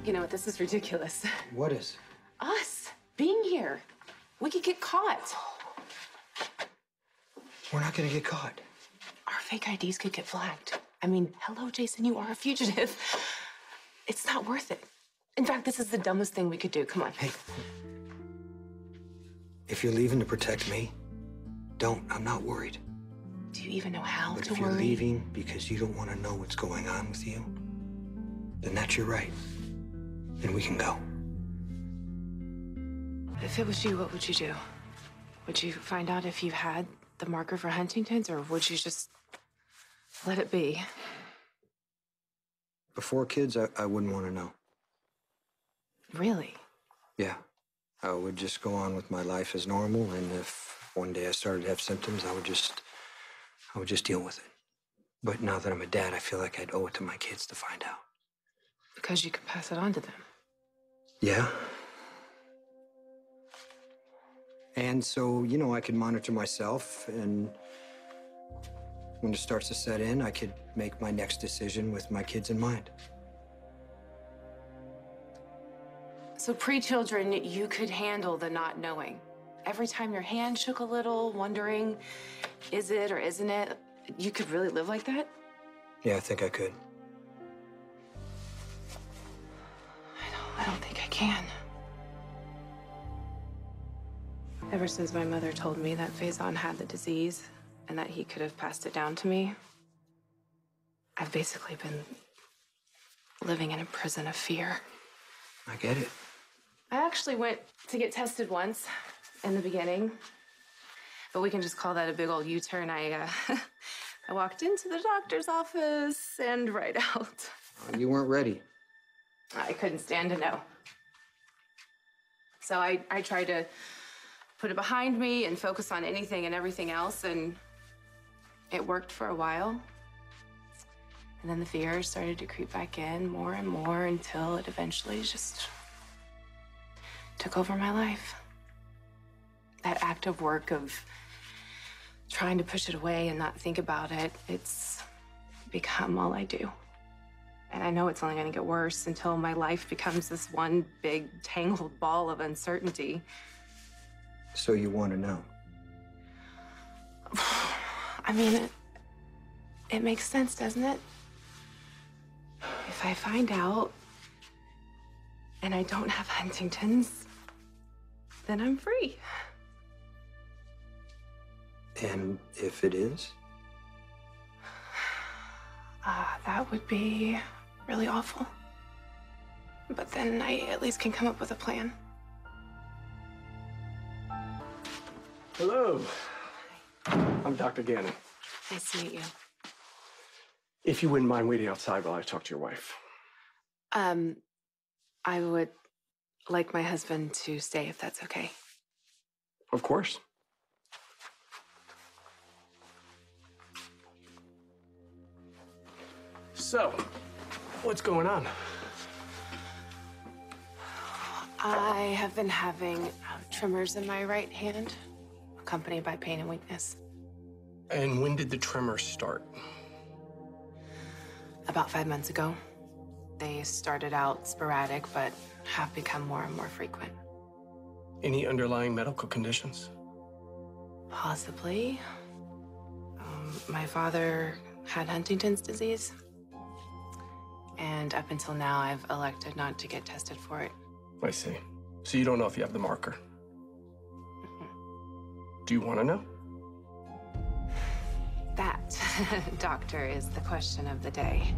You know what? This is ridiculous. What is? Us being here. We could get caught. We're not gonna get caught. Our fake IDs could get flagged. I mean, hello, Jason, you are a fugitive. It's not worth it. In fact, this is the dumbest thing we could do. Come on. Hey, if you're leaving to protect me, don't. I'm not worried. Do you even know how But to if worry? you're leaving because you don't want to know what's going on with you, then that's your right. And we can go. If it was you, what would you do? Would you find out if you had the marker for Huntington's, or would you just let it be? Before kids, I wouldn't want to know. Really? Yeah. I would just go on with my life as normal, and if one day I started to have symptoms, I would just deal with it. But now that I'm a dad, I feel like I'd owe it to my kids to find out. Because you could pass it on to them. Yeah. And so, you know, I could monitor myself, and when it starts to set in, I could make my next decision with my kids in mind. So pre-children, you could handle the not knowing. Every time your hand shook a little, wondering, is it or isn't it? You could really live like that? Yeah, I think I could. I don't think I can. Ever since my mother told me that Faison had the disease and that he could have passed it down to me, I've basically been living in a prison of fear. I get it. I actually went to get tested once in the beginning, but we can just call that a big old U-turn. I walked into the doctor's office and right out. You weren't ready. I couldn't stand to know. So I tried to put it behind me and focus on anything and everything else, and it worked for a while. And then the fear started to creep back in more and more until it eventually just took over my life. That active work of trying to push it away and not think about it, it's become all I do. And I know it's only going to get worse until my life becomes this one big tangled ball of uncertainty. So you want to know? I mean, it makes sense, doesn't it? If I find out and I don't have Huntington's, then I'm free. And if it is? That would be really awful. But then I at least can come up with a plan. Hello. I'm Dr. Gannon. Nice to meet you. If you wouldn't mind waiting outside while I talk to your wife. I would like my husband to stay, if that's okay. Of course. So, what's going on? I have been having tremors in my right hand, accompanied by pain and weakness. And when did the tremors start? About 5 months ago. They started out sporadic, but have become more and more frequent. Any underlying medical conditions? Possibly. My father had Huntington's disease. And up until now, I've elected not to get tested for it. I see. So you don't know if you have the marker? Do you want to know? That, doctor, is the question of the day.